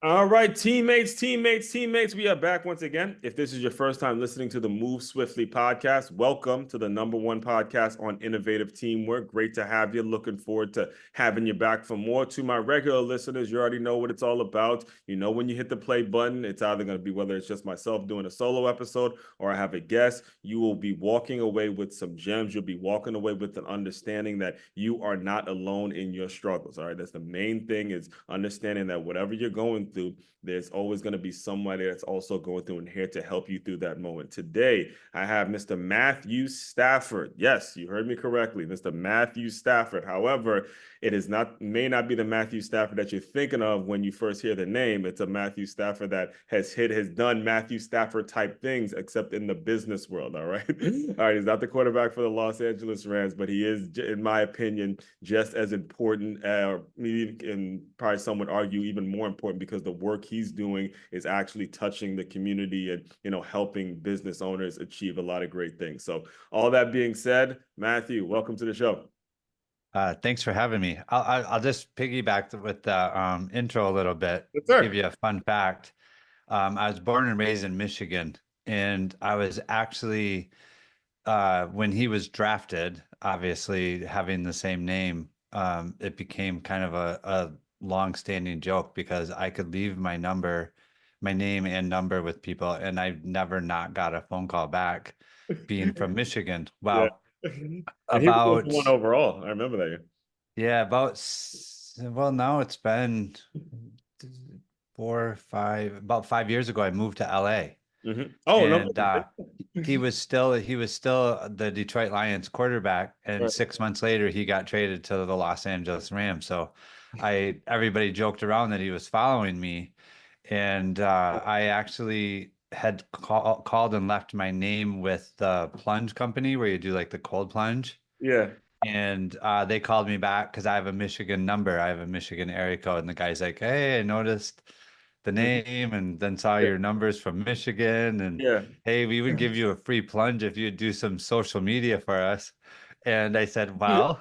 All right, teammates, we are back once again. If this is your first time listening to the Move Swiftly podcast, welcome to the #1 podcast on innovative teamwork. Great to have you. Looking forward to having you back for more. To my regular listeners, you already know what it's all about. You know, when you hit the play button, it's either going to be whether it's just myself doing a solo episode or I have a guest. You will be walking away with some gems. You'll be walking away with an understanding that you are not alone in your struggles. All right, that's the main thing, is understanding that whatever you're going through, there's always going to be somebody that's also going through and here to help you through that moment. Today, I have Mr. Matthew Stafford. Yes, you heard me correctly, Mr. Matthew Stafford. However, may not be the Matthew Stafford that you're thinking of when you first hear the name. It's a Matthew Stafford that has done Matthew Stafford type things, except in the business world. All right. All right. He's not the quarterback for the Los Angeles Rams, but he is, in my opinion, just as important, and probably some would argue even more important, because the work he's doing is actually touching the community and, helping business owners achieve a lot of great things. So all that being said, Matthew, welcome to the show. Thanks for having me. I'll just piggyback with the intro a little bit, Yes, sir. give you a fun fact. I was born and raised in Michigan, and I was actually, when he was drafted, obviously having the same name, it became kind of a long-standing joke because I could leave my name and number with people, and I've never not got a phone call back being from Michigan. Yeah. Well, And he was number about one overall. I remember that. Yeah, well, now it's been 5 years ago, I moved to LA, Oh, no. and he was still the Detroit Lions quarterback, and Right. 6 months later he got traded to the Los Angeles Rams. So everybody joked around that he was following me, and I actually had called and left my name with the plunge company where you do like the cold plunge. Yeah. And they called me back because I have a Michigan number. I have a Michigan area code. And the guy's like, hey, I noticed the Mhm. name and then saw Yeah. your numbers from Michigan. And Yeah. hey, we would give you a free plunge if you'd do some social media for us. And I said, well,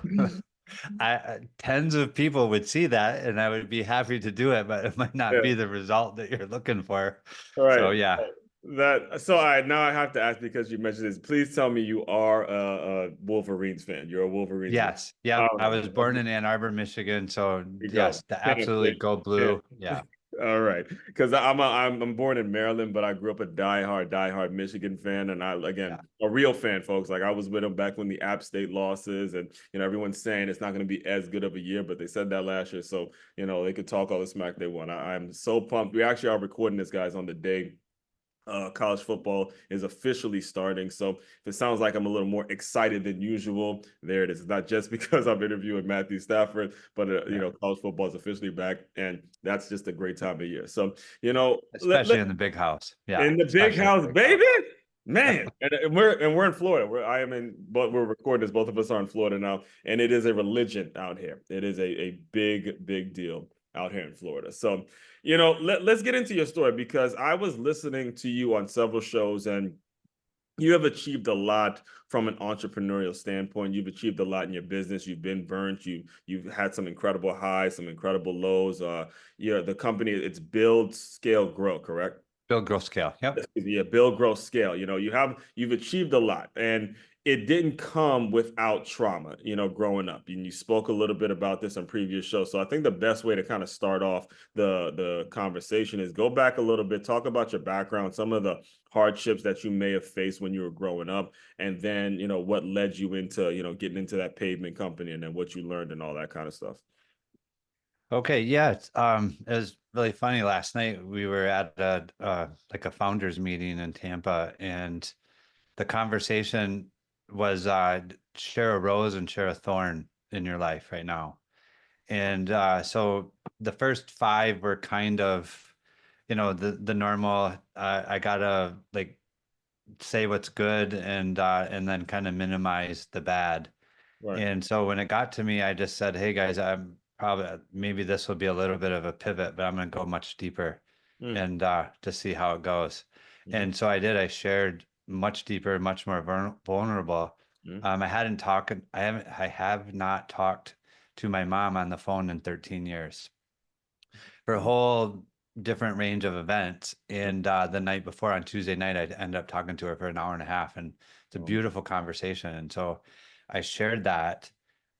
tens of people would see that and I would be happy to do it, but it might not Yeah. be the result that you're looking for. All So right. yeah. Now I have to ask, because you mentioned this. Please tell me you are a Wolverines fan. You're a Wolverines fan. Yes. Yep. All I right. was born in Ann Arbor, Michigan. So You go. yes, the Same, absolutely go same, blue. same. Yeah. All right, because I'm born in Maryland, but I grew up a diehard Michigan fan, and Yeah. a real fan, folks. Like, I was with them back when the App State losses, and everyone's saying it's not going to be as good of a year, but they said that last year, so they could talk all the smack they want. I'm so pumped. We actually are recording this, guys, on the day college football is officially starting. So if it sounds like I'm a little more excited than usual, there it is. It's not just because I'm interviewing Matthew Stafford, but Yeah. college football is officially back, and that's just a great time of year. So Especially in the big house. Yeah, in the big especially in the house, big house. baby. Man, and we're in Florida. I am in, but we're recording this. Both of us are in Florida now, and it is a religion out here. It is a big deal out here in Florida. So, let's get into your story, because I was listening to you on several shows, and you have achieved a lot from an entrepreneurial standpoint. You've achieved a lot in your business. You've been burnt. You've had some incredible highs, some incredible lows. The company, it's build, scale, grow, correct? Build growth scale. Yep. Yeah, build, growth, scale. You've achieved a lot, and it didn't come without trauma, growing up. And you spoke a little bit about this on previous shows. So I think the best way to kind of start off the conversation is go back a little bit, talk about your background, some of the hardships that you may have faced when you were growing up, and then, what led you into, getting into that pavement company, and then what you learned and all that kind of stuff. Okay. Yeah. It was really funny. Last night we were at like a founders meeting in Tampa, and the conversation was share a rose and share a thorn in your life right now. And so the first five were kind of, the normal. I gotta like say what's good and then kind of minimize the bad. Right. And so when it got to me, I just said, "Hey guys, I'm probably maybe this will be a little bit of a pivot, but I'm going to go much deeper Mm, and to see how it goes." mhm, And so I did. I shared much deeper, much more vulnerable. mm, I have not talked to my mom on the phone in 13 years. Her mm, whole different range of events. And the night before on Tuesday night, I'd end up talking to her for an hour and a half, and it's a beautiful conversation. And so I shared that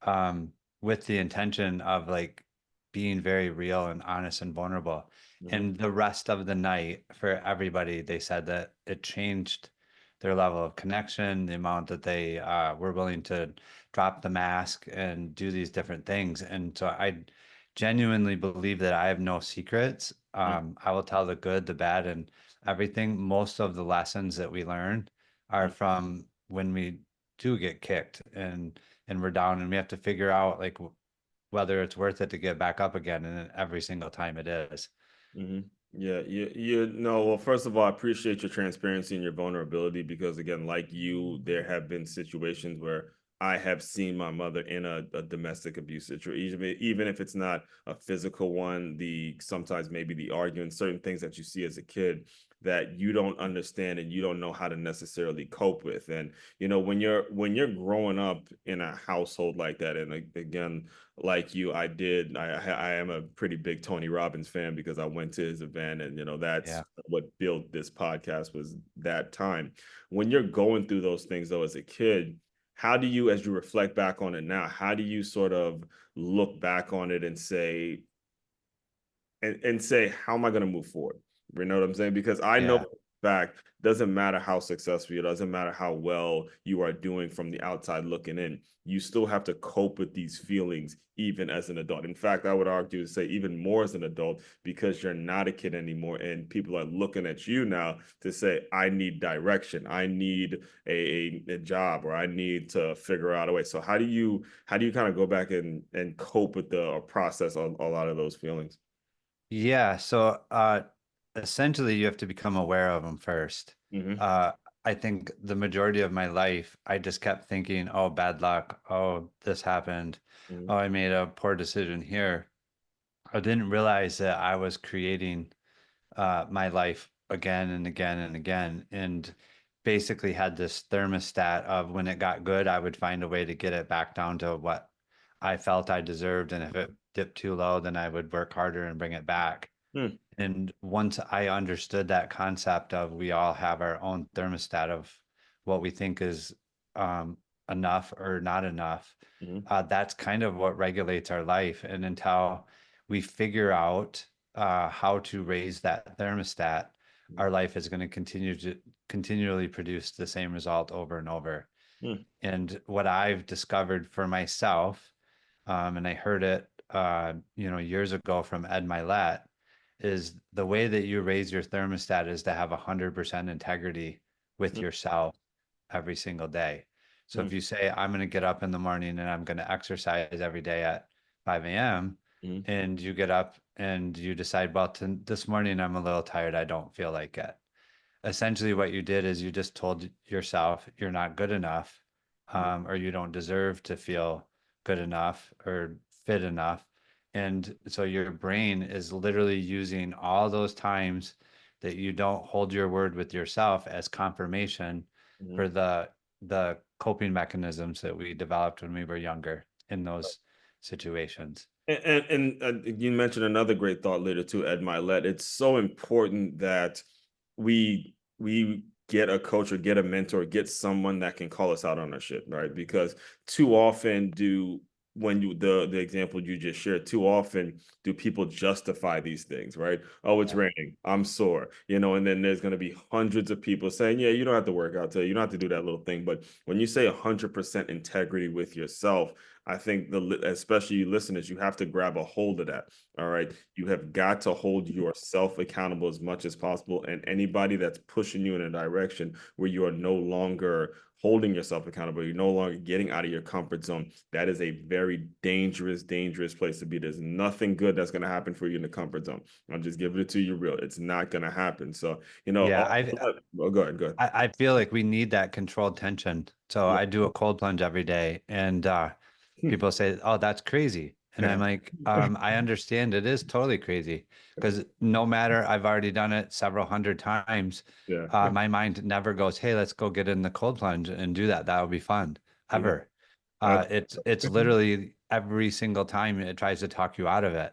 um, with the intention of like being very real and honest and vulnerable. Mm-hmm. And the rest of the night for everybody, they said that it changed their level of connection, the amount that they were willing to drop the mask and do these different things. And so I genuinely believe that I have no secrets. I will tell the good, the bad, and everything. Most of the lessons that we learn are from when we do get kicked and we're down, and we have to figure out like whether it's worth it to get back up again. And then every single time it is. Mm-hmm. Yeah, you know, well, first of all, I appreciate your transparency and your vulnerability because again, like you, there have been situations where I have seen my mother in a domestic abuse situation, even if it's not a physical one, the sometimes maybe the arguing, certain things that you see as a kid that you don't understand and you don't know how to necessarily cope with. And you know, when you're growing up in a household like that, and again, like you, I am a pretty big Tony Robbins fan because I went to his event, and you know that's Yeah. what built this podcast was that time. When you're going through those things though as a kid, how do you, as you reflect back on it now, how do you sort of look back on it and say, say, how am I going to move forward? You know what I'm saying? Because I know Yeah. for a fact, doesn't matter how successful you, doesn't matter how well you are doing from the outside looking in, you still have to cope with these feelings even as an adult. In fact, I would argue to say even more as an adult because you're not a kid anymore, and people are looking at you now to say, I need direction, I need a job, or I need to figure out a way. So how do you kind of go back and cope with the or process a lot of those feelings? Yeah, so essentially you have to become aware of them first. Mm-hmm. Uh I think the majority of my life I just kept thinking, oh, bad luck, oh, this happened, Mm-hmm. oh, I made a poor decision here. I didn't realize that I was creating my life again and again and again, and basically had this thermostat of when it got good, I would find a way to get it back down to what I felt I deserved. And if it dipped too low, then I would work harder and bring it back. Mm, And once I understood that concept of we all have our own thermostat of what we think is um, enough or not enough, mhm, that's kind of what regulates our life. And until we figure out how to raise that thermostat, mm, our life is going to continue to continually produce the same result over and over. mm, And what I've discovered for myself, and I heard it, years ago from Ed Milet, is the way that you raise your thermostat is to have 100% integrity with mm, yourself every single day. So if mm, you say, I'm going to get up in the morning and I'm going to exercise every day at 5 a.m., mm, and you get up and you decide, well, this morning I'm a little tired, I don't feel like it. Essentially what you did is you just told yourself you're not good enough, mm, or you don't deserve to feel good enough or fit enough. And so your brain is literally using all those times that you don't hold your word with yourself as confirmation mm. for the coping mechanisms that we developed when we were younger in those situations. And you mentioned another great thought leader too, Ed Milet. It's so important that we get a coach or get a mentor, get someone that can call us out on our shit, right? Because too often do when you the example you just shared, too often do people justify these things, right? Oh, it's Yeah. raining, I'm sore, you know, and then there's going to be hundreds of people saying, yeah, you don't have to work out today, you don't have to do that little thing. But when you say 100% integrity with yourself, I think especially you listeners, you have to grab a hold of that. All right. You have got to hold yourself accountable as much as possible. And anybody that's pushing you in a direction where you are no longer holding yourself accountable, you're no longer getting out of your comfort zone. That is a very dangerous, dangerous place to be. There's nothing good that's going to happen for you in the comfort zone. I'm just giving it to you real. It's not going to happen. So, you know, Yeah, I've oh, go ahead, go ahead. I feel like we need that controlled tension. So Yeah. I do a cold plunge every day, and people say, "Oh, that's crazy," and I'm like, I understand it is totally crazy because no matter I've already done it several hundred times, Yeah. my mind never goes, "Hey, let's go get in the cold plunge and do that. That would be fun." Yeah. Ever. That's, It's literally every single time it tries to talk you out of it. yeah.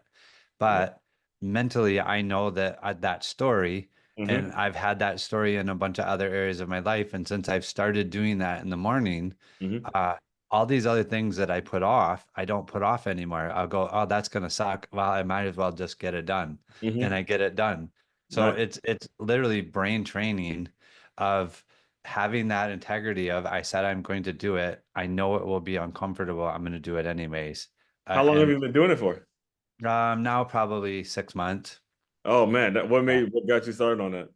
But mentally, I know that that story, Mm-hmm. and I've had that story in a bunch of other areas of my life. And since I've started doing that in the morning, Mm-hmm. uh, all these other things that I put off, I don't put off anymore. I'll go, oh, that's gonna suck. Well, I might as well just get it done, and Mm-hmm. I get it done. So Nice. it's literally brain training of having that integrity of I said I'm going to do it. I know it will be uncomfortable. I'm going to do it anyways. How long have And you been doing it for? now probably 6 months. Oh man, Yeah. what got you started on that?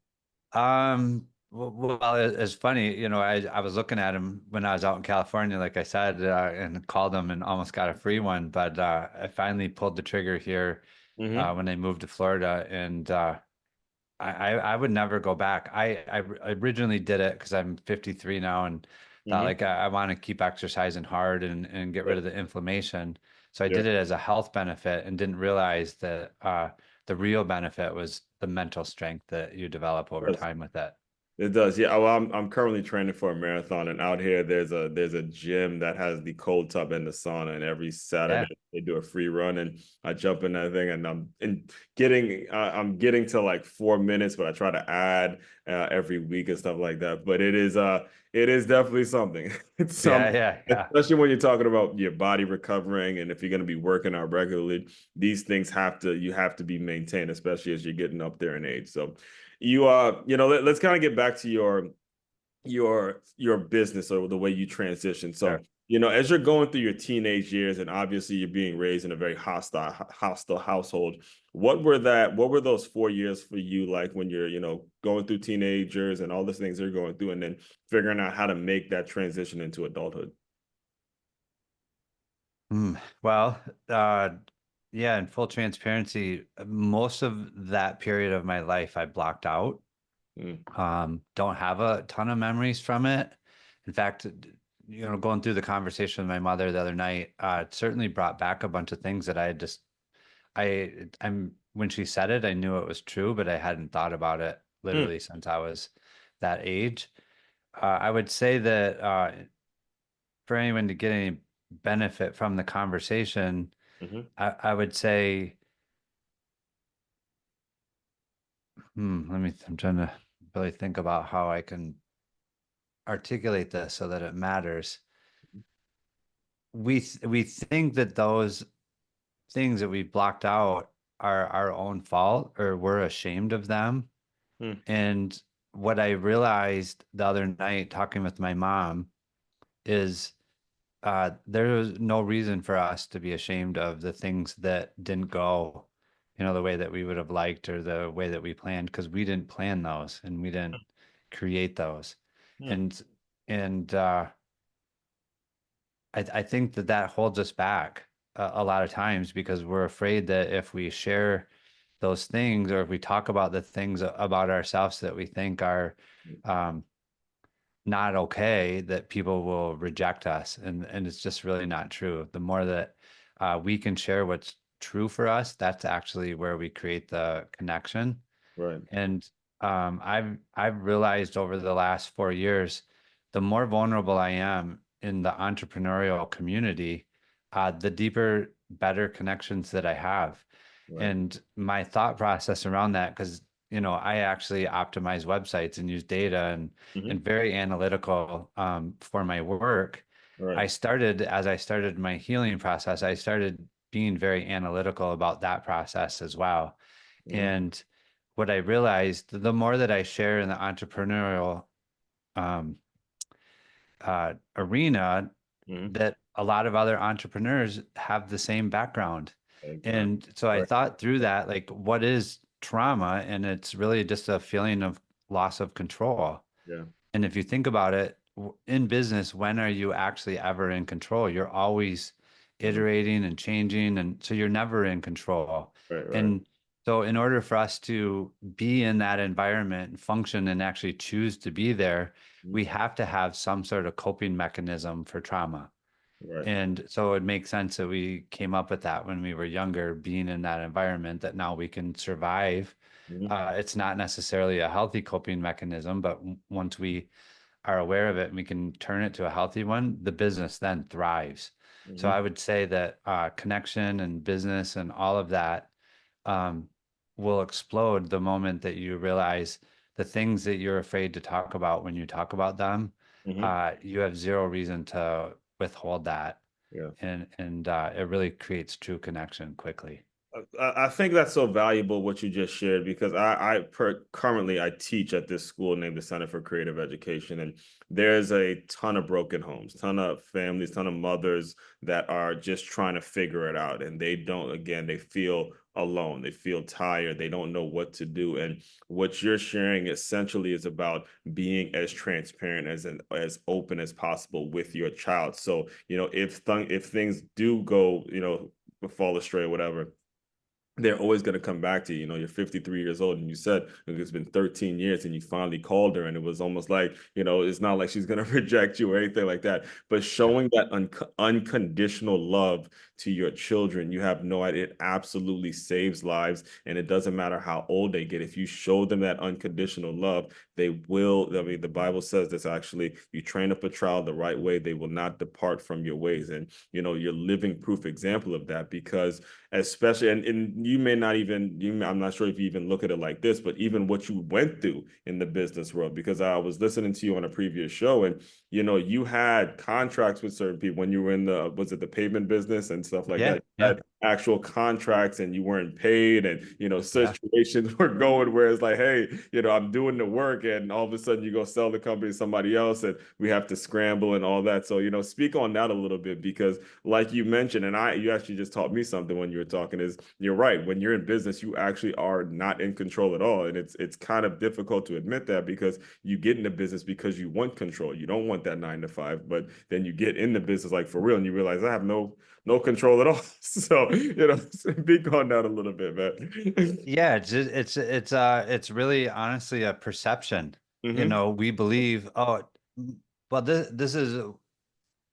It's funny, I was looking at him when I was out in California, like I said, and called him and almost got a free one. But I finally pulled the trigger here Mm-hmm. when I moved to Florida, and I would never go back. I originally did it because I'm 53 now and thought Mm-hmm. like I want to keep exercising hard and get rid Yeah. of the inflammation. So I Yeah. did it as a health benefit and didn't realize that the real benefit was the mental strength that you develop over Yes. time with it. It does, yeah. Well, I'm currently training for a marathon, and out here there's a gym that has the cold tub and the sauna, and every Yeah. Saturday they do a free run, and I jump in that thing, and I'm getting to like 4 minutes, but I try to add every week and stuff like that. But it is definitely something. It's Yeah, something, yeah, yeah. especially when you're talking about your body recovering, and if you're going to be working out regularly, these things you have to be maintained, especially as you're getting up there in age. So let's kind of get back to your business or the way you transition. So, Sure. as you're going through your teenage years, and obviously you're being raised in a very hostile household, what were those 4 years for you like when you're, going through teenagers and all the things they're going through, and then figuring out how to make that transition into adulthood? Well, yeah, in full transparency, most of that period of my life I blocked out. Mm, Don't have a ton of memories from it. In fact, going through the conversation with my mother the other night, it certainly brought back a bunch of things that I had just I'm when she said it, I knew it was true, but I hadn't thought about it mm, literally since I was that age. I would say that for anyone to get any benefit from the conversation, mhm. I would say, I'm trying to really think about how I can articulate this so that it matters. We think that those things that we blocked out are our own fault or we're ashamed of them. Mm, And what I realized the other night talking with my mom is there was no reason for us to be ashamed of the things that didn't go, the way that we would have liked or the way that we planned, because we didn't plan those and we didn't create those. mm, And and I think that that holds us back a lot of times because we're afraid that if we share those things or if we talk about the things about ourselves that we think are mm, um, not okay, that people will reject us. And it's just really not true. The more that we can share what's true for us, that's actually where we create the connection. right. And I've realized over the last 4 years, the more vulnerable I am in the entrepreneurial community, the deeper, better connections that I have. Right. And my thought process around that, because I actually optimize websites and use data and Hmm. very analytical for my work. Right. As I started my healing process, I started being very analytical about that process as well. Hmm. And what I realized, the more that I share in the entrepreneurial um, arena, Hmm. that a lot of other entrepreneurs have the same background. Exactly. And so I Right. thought through that, like, what is trauma? And it's really just a feeling of loss of control. Yeah. And if you think about it, in business, when are you actually ever in control? You're always Mhm. iterating and changing. And so you're never in control. Right. Right. And so, in order for us to be in that environment and function and actually choose to be there, Mhm. we have to have some sort of coping mechanism for trauma. Right. And so it makes sense that we came up with that when we were younger, being in that environment that now we can survive. Hmm. It's not necessarily a healthy coping mechanism, but once we are aware of it and we can turn it to a healthy one, the business then thrives. So Hmm. I would say that connection and business and all of that, um, will explode the moment that you realize the things that you're afraid to talk about when you talk about them, Hmm. you have zero reason to withhold that. Yeah. And it really creates true connection quickly. I think that's so valuable what you just shared because currently I teach at this school named the Center for Creative Education, and there's a ton of broken homes, ton of families, ton of mothers that are just trying to figure it out, and they don't. Again, they feel alone, they feel tired, they don't know what to do, and what you're sharing essentially is about being as transparent as open as possible with your child. So if things do go fall astray or whatever, they're always going to come back to you. You know, you're 53 years old and you said it's been 13 years and you finally called her and it was almost like, it's not like she's going to reject you or anything like that. But Yeah. showing that unconditional love to your children, you have no idea. It absolutely saves lives. And it doesn't matter how old they get. If you show them that unconditional love, they will. I mean, the Bible says this actually, you train up a child the right way, they will not depart from your ways. And, you're living proof example of that because especially and you may not even I'm not sure if you even look at it like this, but even what you went through in the business world, because I was listening to you on a previous show and you had contracts with certain people when you were in the was it the pavement business and stuff like Yeah. that. You Yeah. had actual contracts and you weren't paid, and Yeah. situations were going where it's like, hey, I'm doing the work and all of a sudden you go sell the company to somebody else and we have to scramble and all that. So speak on that a little bit because like you mentioned, and you actually just taught me something when you were talking, is you're right. When you're in business, you actually are not in control at all. And it's kind of difficult to admit that because you get into business because you want control. You don't want that 9 to 5, but then you get in the business like for real and you realize I have no control at all. So, speak on that a little bit, man. Yeah, it's really honestly a perception. Hmm. We believe, oh, well, this is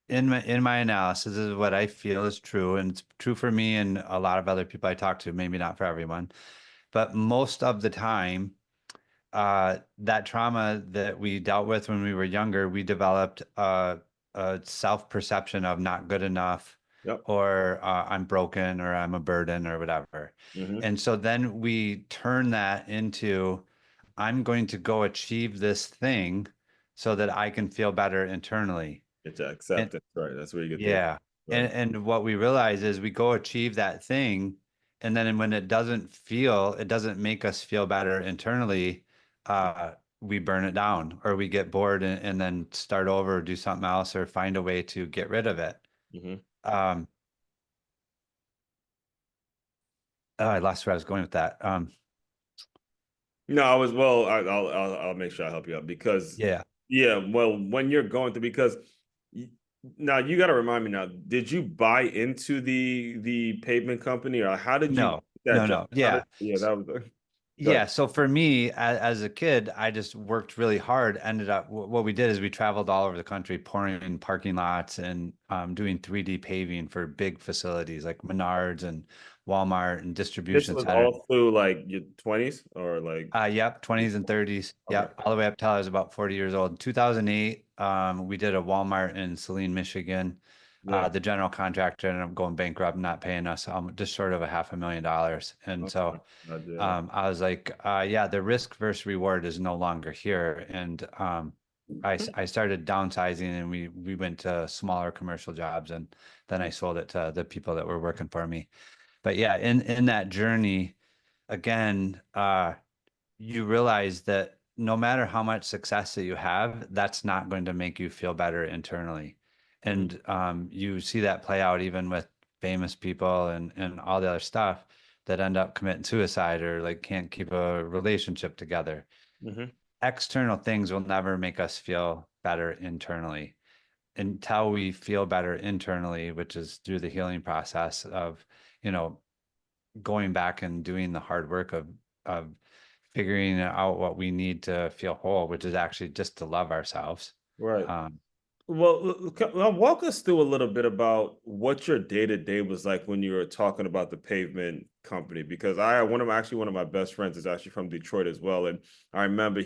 in my analysis, this is what I feel is true, and it's true for me and a lot of other people I talk to, maybe not for everyone, but most of the time, that trauma that we dealt with when we were younger, we developed a self-perception of not good enough, Yep. or I'm broken, or I'm a burden, or whatever. Hmm. And so then we turn that into, I'm going to go achieve this thing so that I can feel better internally. It's And acceptance, right? That's where you get the yeah. right. And what we realize is we go achieve that thing, and then when it doesn't make us feel better internally, we burn it down, or we get bored, and then start over, or do something else, or find a way to get rid of it. Hmm. Um, oh, I lost where I was going with that. No, I was well. I'll make sure I help you out because Yeah. yeah. Well, when you're going through because y- now you got to remind me now. Did you buy into the pavement company or how did you get No, that no, job? no. How did Yeah. yeah that was good. Yeah, so for me, as a kid, I just worked really hard. Ended up, what we did is we traveled all over the country, pouring in parking lots, and doing 3D paving for big facilities like Menards and Walmart and This distribution was centers. all through like your 20s or like Yep, 20s and 30s. okay. Yep, all the way up till I was about 40 years old. 2008, we did a Walmart in Saline, Michigan. Yeah. The general contractor ended up going bankrupt, not paying us just short of a $500,000. And Okay. so I was like, yeah, the risk versus reward is no longer here. And I started downsizing, and we went to smaller commercial jobs, and then I sold it to the people that were working for me. But yeah, in that journey, again, you realize that no matter how much success that you have, that's not going to make you feel better internally. Hmm. And you see that play out even with famous people and all the other stuff that end up committing suicide, or like can't keep a relationship together. Hmm. External things will never make us feel better internally. Until we feel better internally, which is through the healing process of, you know, going back and doing the hard work of figuring out what we need to feel whole, which is actually just to love ourselves. Right. Um, Well, walk us through a little bit about what your day to day was like when you were talking about the pavement company, because one of my best friends is actually from Detroit as well, and I remember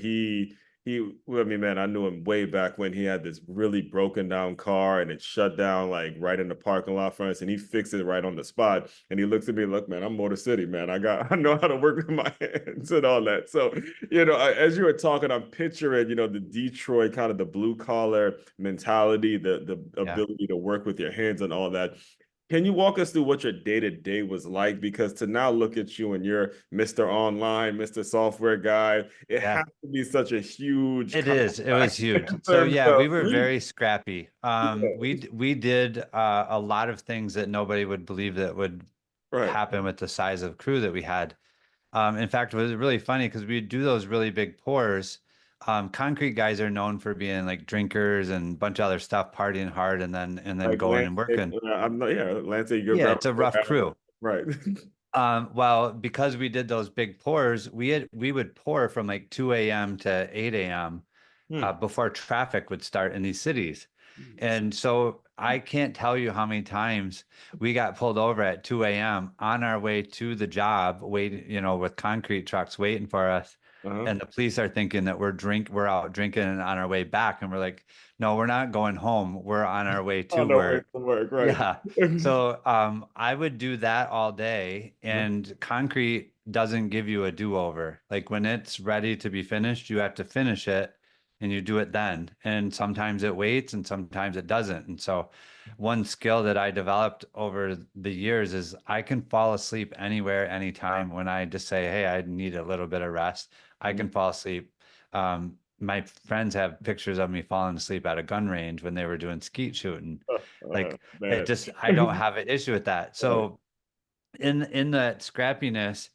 I mean, man, I knew him way back when he had this really broken down car and it shut down like right in the parking lot for us, and he fixed it right on the spot. And he looks at me, look, man, I'm Motor City, man. I know how to work with my hands and all that. So, as you were talking, I'm picturing, the Detroit kind of the blue collar mentality, the Yeah. ability to work with your hands and all that. Can you walk us through what your day to day was like? Because to now look at you and you're Mr. Online, Mr. Software guy, it Yeah. has to be such a huge It is. It was contrast huge. in So terms yeah, of we were very scrappy. yeah, We did a lot of things that nobody would believe that would right. happen with the size of crew that we had. In fact, it was really funny because we'd do those really big pours. Concrete guys are known for being like drinkers and a bunch of other stuff, partying hard, and then Like going and Lance, working. I'm not, yeah, Lance, you're Yeah, grab it's a rough crew. right. Well, because we did those big pours, we would pour from like 2 a.m. to 8 a.m. Hmm. Before traffic would start in these cities. And so I can't tell you how many times we got pulled over at 2 a.m. on our way to the job, waiting, with concrete trucks waiting for us. Uh-huh. And the police are thinking that we're out drinking and on our way back. And we're like, no, we're not going home. We're on our way Oh to no, way work. to work, right. Yeah. So I would do that all day, and concrete doesn't give you a do-over. Like when it's ready to be finished, you have to finish it and you do it then. And sometimes it waits and sometimes it doesn't. And so one skill that I developed over the years is I can fall asleep anywhere, anytime when I just say, hey, I need a little bit of rest. I can fall asleep. My friends have pictures of me falling asleep at a gun range when they were doing skeet shooting. Like it Man. just, I don't have an issue with that. Right. So in that scrappiness,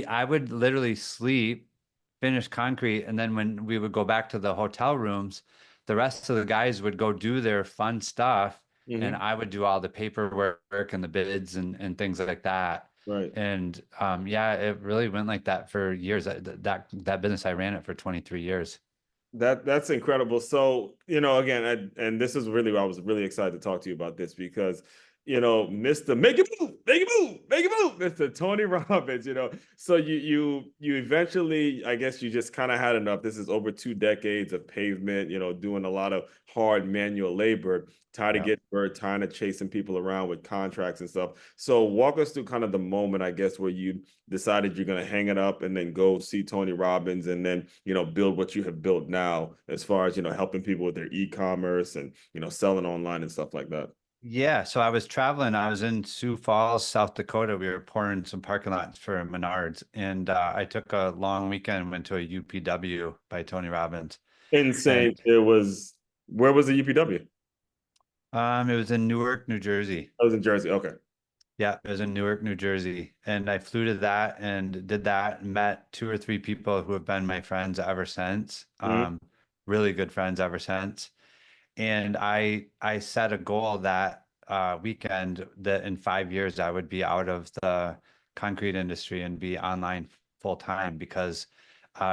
I would literally sleep, finish concrete, and then when we would go back to the hotel rooms, the rest of the guys would go do their fun stuff, and Hmm. I would do all the paperwork and the bids and things like that. Right. And yeah, it really went like that for years. That business, I ran it for 23 years. That's incredible. So, again, and this is really why I was really excited to talk to you about this because, Mr. Make It Move, Make It Move, Make It Move, Mr. Tony Robbins, So you eventually, I guess you just kind of had enough. This is over 2 decades of pavement, doing a lot of hard manual labor, tired of Yeah. getting burned, tired of chasing people around with contracts and stuff. So walk us through kind of the moment, I guess, where you decided you're going to hang it up and then go see Tony Robbins and then, build what you have built now as far as, helping people with their e-commerce and, selling online and stuff like that. Yeah, so I was traveling. I was in Sioux Falls, South Dakota. We were pouring some parking lots for Menards, and I took a long weekend and went to a UPW by Tony Robbins. And Insane. Where was the UPW? it was in Newark, New Jersey. I was in Jersey. Okay. Yeah, it was in Newark, New Jersey. And I flew to that and did that, and met two or three people who have been my friends ever since. Mhm. Really good friends ever since. And I set a goal that weekend that in 5 years I would be out of the concrete industry and be online full time because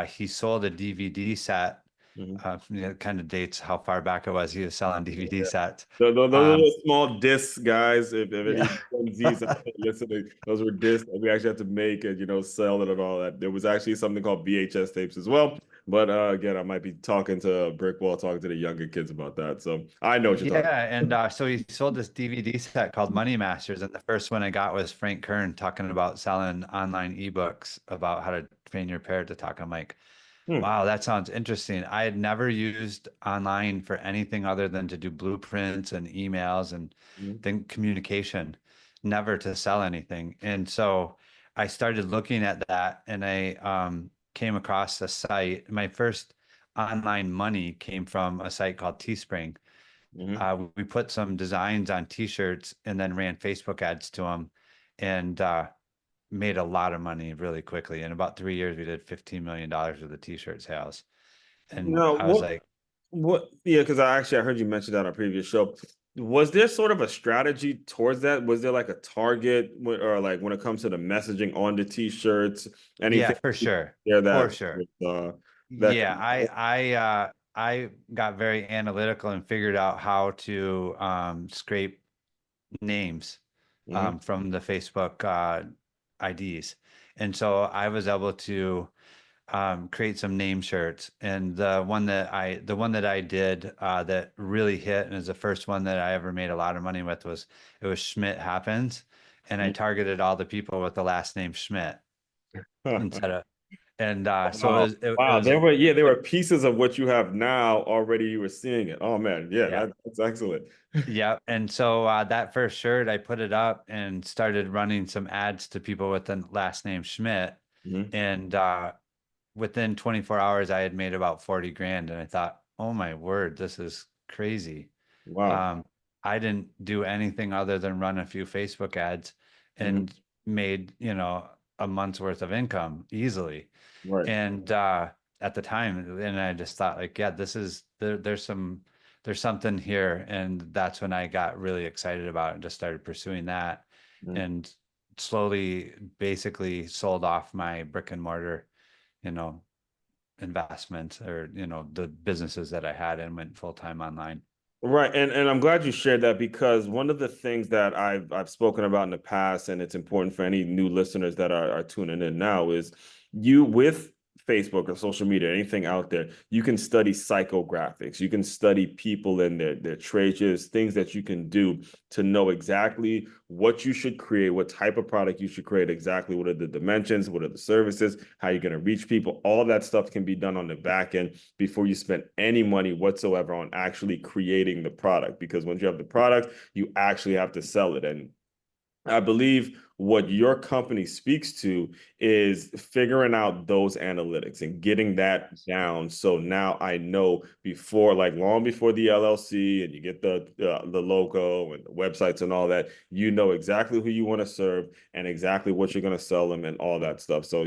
he sold a DVD set. Mhm. Kind of dates how far back it was. He was selling DVD sets. Those are Um, the small discs, guys. If any yeah. Gen Z's out there listening, those were discs that we actually had to make and sell it and all that. There was actually something called VHS tapes as well. But again, I might be talking to a brick wall, talking to the younger kids about that. So I know what you're talking Yeah, and so he sold this DVD set called Money Masters, and the first one I got was Frank Kern talking about selling online ebooks about how to train your parrot to talk. I'm like, about. wow, that sounds interesting. I had never used online for anything other than to do blueprints and emails and Hmm. then communication, never to sell anything. And so I started looking at that, and I came across a site. My first online money came from a site called Teespring. Hmm. We put some designs on t-shirts and then ran Facebook ads to them, and made a lot of money really quickly. In about 3 years, we did $15 million worth of t-shirt sales. And Now, I was like, yeah, because I heard you mention that on a previous show. Was there sort of a strategy towards that? Was there like a target or like when it comes to the messaging on the t-shirts, yeah, anything for sure. there For that sure. that Yeah, I got very analytical and figured out how to scrape names hmm from the Facebook IDs. And so I was able to create some name shirts. And the one that I did that really hit and is the first one that I ever made a lot of money with was it was Schmidt Happens. And I targeted all the people with the last name Schmidt instead of and so it Wow. was it Wow. was There were pieces of what you have now already. You were seeing it. Oh man. Yeah, yeah. that's excellent. Yeah. And so that first shirt, I put it up and started running some ads to people with the last name Schmidt. Mhm. And within 24 hours, I had made about 40 grand. And I thought, oh my word, this is crazy. Wow. Um, I didn't do anything other than run a few Facebook ads Mhm. and made, a month's worth of income easily. Right. And at the time, and I just thought like, yeah, there's something here. And that's when I got really excited about it and just started pursuing that Mhm. and slowly basically sold off my brick and mortar, you know, investments or, the businesses that I had and went full time online. Right, and I'm glad you shared that because one of the things that I've spoken about in the past, and it's important for any new listeners that are tuning in now, is you with Facebook or social media, anything out there, you can study psychographics, you can study people and their traits, things that you can do to know exactly what you should create, what type of product you should create, exactly what are the dimensions, what are the services, how you're going to reach people. All that stuff can be done on the back end before you spend any money whatsoever on actually creating the product. Because once you have the product, you actually have to sell it. And I believe what your company speaks to is figuring out those analytics and getting that down. So now I know before, like long before the LLC and you get the logo and the websites and all that, you know exactly who you want to serve and exactly what you're going to sell them and all that stuff. So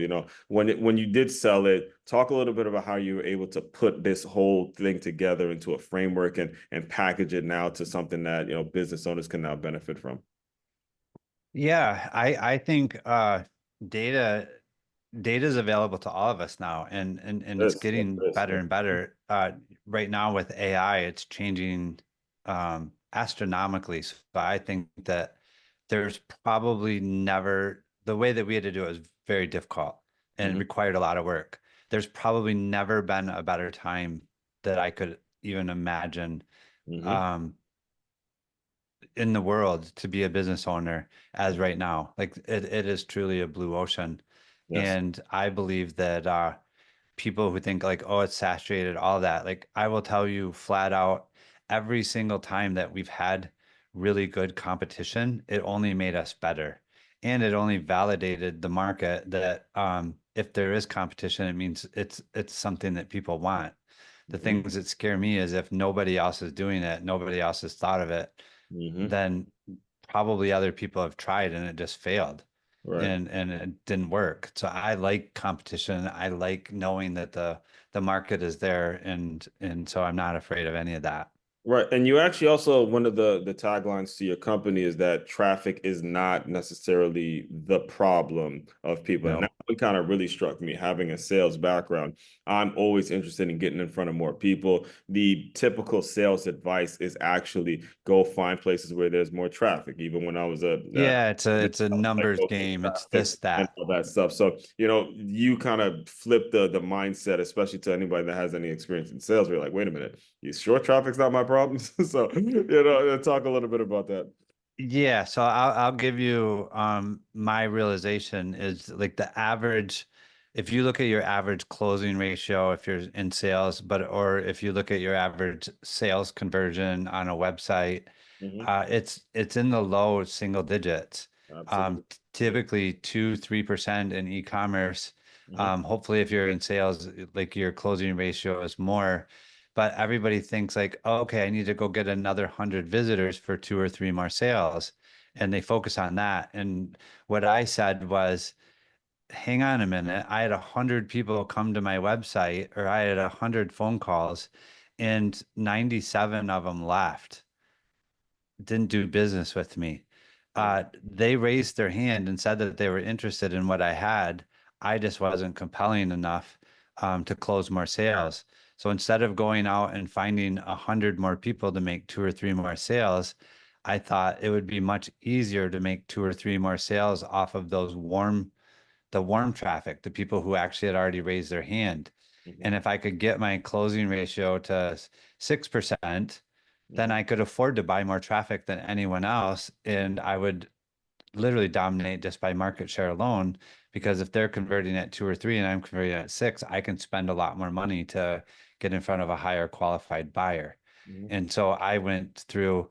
when you did sell it, talk a little bit about how you were able to put this whole thing together into a framework and package it now to something that business owners can now benefit from. Yeah, I think data data is available to all of us now, and it's Yes, getting yes, better yes. and better. Right now with AI, it's changing astronomically. So I think that there's probably never the way that we had to do it was very difficult and it Mhm, required a lot of work. There's probably never been a better time that I could even imagine. mhm. Um, in the world to be a business owner as right now. Like it is truly a blue ocean. Yes. And I believe that people who think like, oh, it's saturated, all that, like I will tell you flat out, every single time that we've had really good competition, it only made us better. And it only validated the market that if there is competition, it means it's something that people want. The Mhm, things that scare me is if nobody else is doing it, nobody else has thought of it, mhm. then probably other people have tried and it just failed Right. and it didn't work. So I like competition. I like knowing that the market is there and so I'm not afraid of any of that. Right. And you actually also, one of the taglines to your company is that traffic is not necessarily the problem of people. And that No. one kind of really struck me, having a sales background. I'm always interested in getting in front of more people. The typical sales advice is actually go find places where there's more traffic. Even when I was Yeah, it's a like numbers go get game. It's traffic this, and that. all that stuff. So, you kind of flip the mindset, especially to anybody that has any experience in sales. We're like, wait a minute, you sure traffic's not my problem? So, talk a little bit about that. Yeah, so I'll give you my realization is like the average if you look at your average closing ratio if you're in sales or if you look at your average sales conversion on a website Hmm. it's in the low single digits. Absolutely. Typically 2-3% in e-commerce. Hmm. Hopefully if you're in sales like your closing ratio is more, but everybody thinks like, oh, okay, I need to go get another 100 visitors for 2 or 3 more sales. And they focus on that. And what I said was, hang on a minute. I had 100 people come to my website or I had 100 phone calls and 97 of them left, didn't do business with me. Yeah. They raised their hand and said that they were interested in what I had. I just wasn't compelling enough to close more sales. So instead of going out and finding 100 more people to make 2 or 3 more sales, I thought it would be much easier to make 2 or 3 more sales off of those warm the warm traffic, the people who actually had already raised their hand. Mhm. And if I could get my closing ratio to 6%, then Mhm. I could afford to buy more traffic than anyone else. And I would literally dominate just by market share alone. Because if they're converting at 2 or 3 and I'm converting at 6, I can spend a lot more money to get in front of a higher qualified buyer. Mhm. And so I went through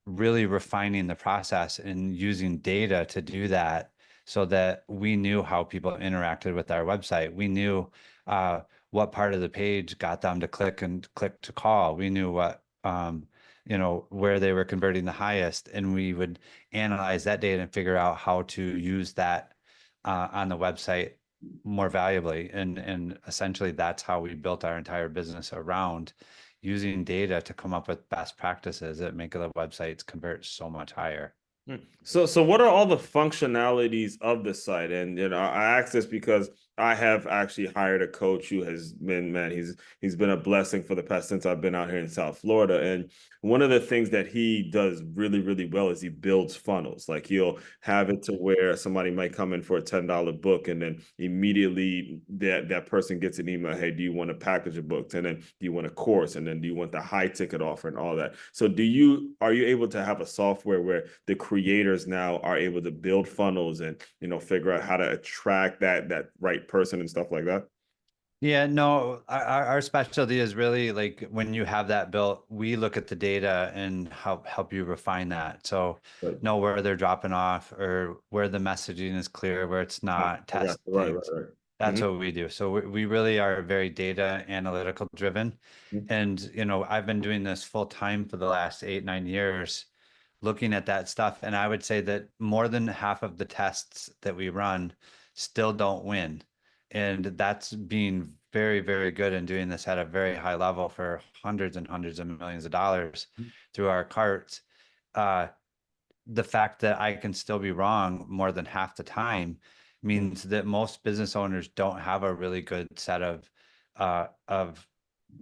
really refining the process and using data to do that so that we knew how people interacted with our website. We knew what part of the page got them to click to call. We knew what, where they were converting the highest, and we would analyze that data and figure out how to use that on the website more valuably. And essentially that's how we built our entire business around using data to come up with best practices that make the websites convert so much higher. So what are all the functionalities of the site? And I ask this because I have actually hired a coach who has been, man, he's been a blessing for the past since I've been out here in South Florida. And one of the things that he does really, really well is he builds funnels. Like he'll have it to where somebody might come in for a $10 book, and then immediately that person gets an email, hey, do you want a package of books? And then do you want a course? And then do you want the high ticket offer and all that? So are you able to have a software where the creators now are able to build funnels and figure out how to attract that right person and stuff like that? Yeah, no, our specialty is really like when you have that built, we look at the data and help you refine that. So Right. know where they're dropping off or where the messaging is clear, where it's not, I got test you. Right, right, things. right. That's Mm-hmm. what we do. So we really are very data analytical driven. Mm-hmm. And, I've been doing this full time for the last 8, 9 years, looking at that stuff. And I would say that more than half of the tests that we run still don't win. And that's being very, very good and doing this at a very high level for hundreds and hundreds of millions of dollars through our carts. Uh, the fact that I can still be wrong more than half the time means that most business owners don't have a really good set of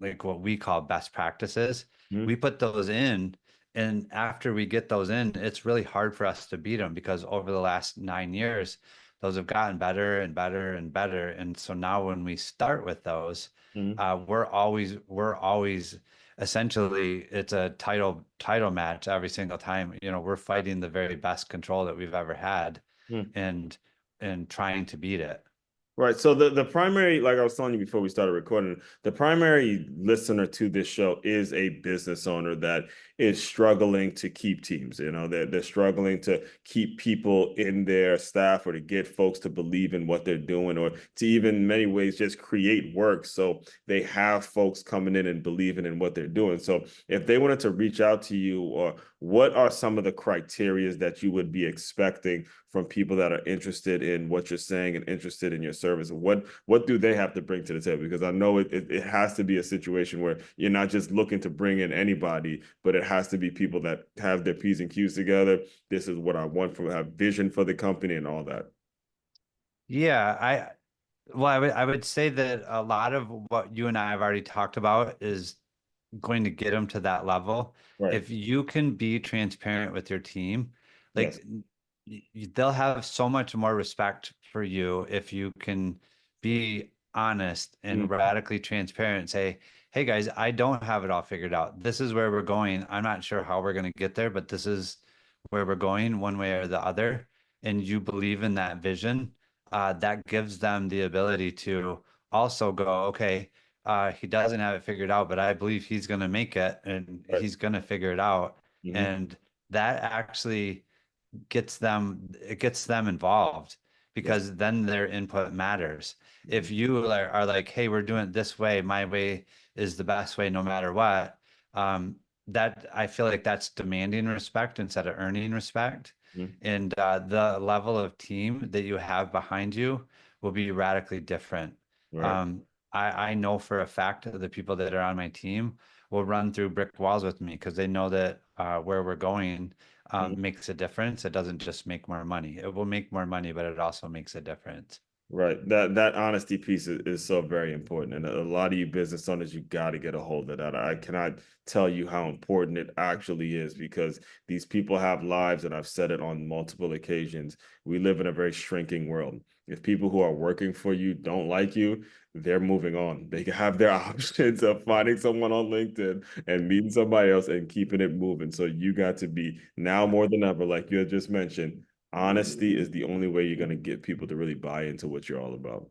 like what we call best practices. Mm-hmm. We put those in, and after we get those in, it's really hard for us to beat them because over the last 9 years, those have gotten better and better and better. And so now when we start with those, Mm-hmm. we're always essentially it's a title match every single time. We're fighting the very best control that we've ever had Mm-hmm. and trying to beat it. Right. So the primary, like I was telling you before we started recording, the primary listener to this show is a business owner that is struggling to keep teams. They're struggling to keep people in their staff or to get folks to believe in what they're doing or to even in many ways just create work so they have folks coming in and believing in what they're doing. So if they wanted to reach out to you, or what are some of the criterias that you would be expecting from people that are interested in what you're saying and interested in your service? What do they have to bring to the table? Because I know it has to be a situation where you're not just looking to bring in anybody, but it has to be people that have their P's and Q's together. This is what I want from have vision for the company and all that. Yeah, I would say that a lot of what you and I have already talked about is going to get them to that level. Right. If you can be transparent with your team, Yes. like they'll have so much more respect for you if you can be honest and Mm-hmm. radically transparent and say, hey guys, I don't have it all figured out. This is where we're going. I'm not sure how we're going to get there, but this is where we're going one way or the other. And you believe in that vision, that gives them the ability to also go, okay, he doesn't have it figured out, but I believe he's going to make it and Right. he's going to figure it out. Mm-hmm. And that actually gets them involved Yes. because then their input matters. If you are like, hey, we're doing it this way, my way is the best way no matter what, um, that I feel like that's demanding respect instead of earning respect. Mm-hmm. And the level of team that you have behind you will be radically different. Right. um, I know for a fact that the people that are on my team will run through brick walls with me because they know that where we're going makes a difference. It doesn't just make more money. It will make more money, but it also makes a difference. Right. That honesty piece is so very important. And a lot of you business owners, you got to get a hold of that. I cannot tell you how important it actually is because these people have lives, and I've said it on multiple occasions. We live in a very shrinking world. If people who are working for you don't like you, they're moving on. They can have their options of finding someone on LinkedIn and meeting somebody else and keeping it moving. So you got to be now more than ever, like you had just mentioned, honesty is the only way you're going to get people to really buy into what you're all about.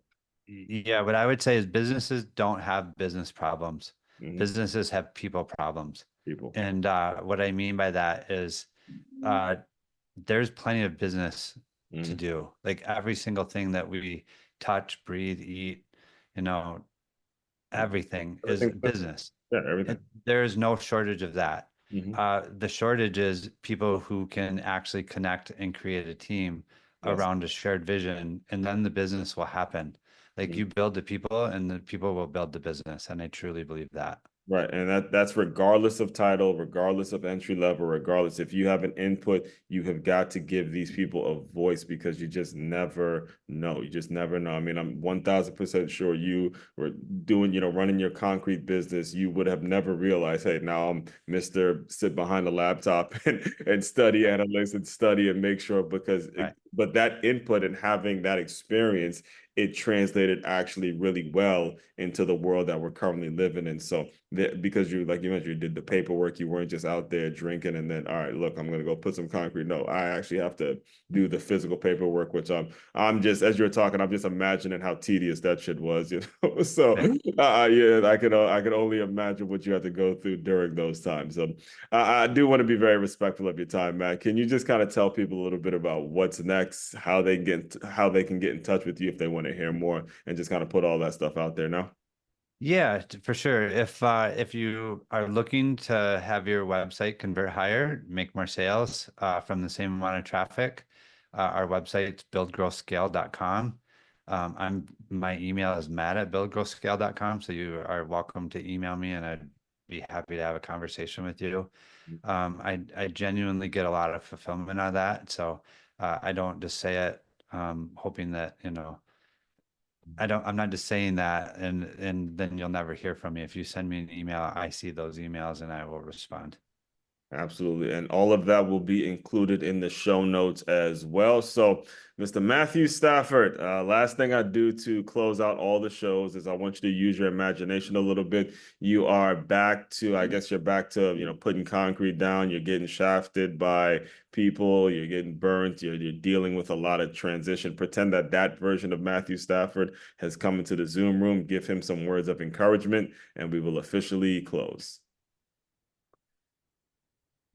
Yeah, what I would say is businesses don't have business problems. Hmm. Businesses have people problems. People. And what I mean by that is uh, there's plenty of business to Hmm. do. Like every single thing that we touch, breathe, eat, you know, everything is Everything. business. Yeah, everything. And there is no shortage of that. Hmm. The shortage is people who can actually connect and create a team Yes. around a shared vision, and then the business will happen. Like you build the people, and the people will build the business. And I truly believe that. Right. And that's regardless of title, regardless of entry level, regardless if you have an input, you have got to give these people a voice because you just never know. You just never know. I mean, I'm 1000% sure you were doing, running your concrete business. You would have never realized, hey, now I'm Mr. Sit behind the laptop and study analysts and study and make sure Right. but that input and having that experience, it translated actually really well into the world that we're currently living in. So because you, like you mentioned, you did the paperwork, you weren't just out there drinking and then, all right, look, I'm going to go put some concrete. No, I actually have to do the physical paperwork, which I'm just, as you're talking, I'm just imagining how tedious that shit was, So, yeah, I could only imagine what you had to go through during those times. So, I do want to be very respectful of your time, Matt. Can you just kind of tell people a little bit about what's next, how they can get in touch with you if they want to hear more, and just kind of put all that stuff out there now? Yeah, for sure. If you are looking to have your website convert higher, make more sales from the same amount of traffic, our website's buildgrowscale.com. My email is matt@buildgrowscale.com, so you are welcome to email me, and I'd be happy to have a conversation with you. I genuinely get a lot of fulfillment out of that, so I don't just say it hoping that I'm not just saying that and then you'll never hear from me. If you send me an email, I see those emails and I will respond. Absolutely. And all of that will be included in the show notes as well. So, Mr. Matthew Stafford, last thing I do to close out all the shows is I want you to use your imagination a little bit. You are back to, I guess you're back to, putting concrete down. You're getting shafted by people. You're getting burnt. You're dealing with a lot of transition. Pretend that that version of Matthew Stafford has come into the Zoom room. Give him some words of encouragement, and we will officially close.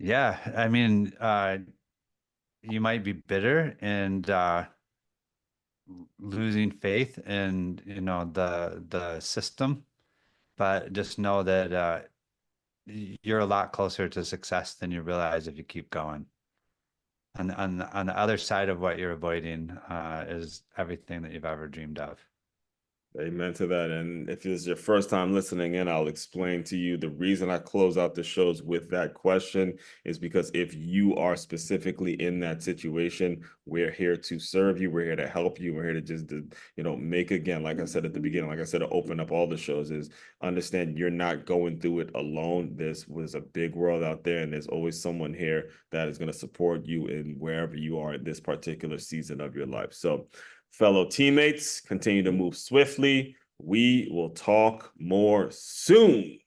Yeah, I mean, you might be bitter and losing faith in, the system, but just know that you're a lot closer to success than you realize if you keep going. On the other side of what you're avoiding is everything that you've ever dreamed of. Amen to that. And if this is your first time listening in, I'll explain to you the reason I close out the shows with that question is because if you are specifically in that situation, we're here to serve you. We're here to help you. We're here to just, make again, like I said at the beginning, like I said, to open up all the shows is understand you're not going through it alone. This was a big world out there, and there's always someone here that is going to support you in wherever you are in this particular season of your life. So, fellow teammates, continue to move swiftly. We will talk more soon.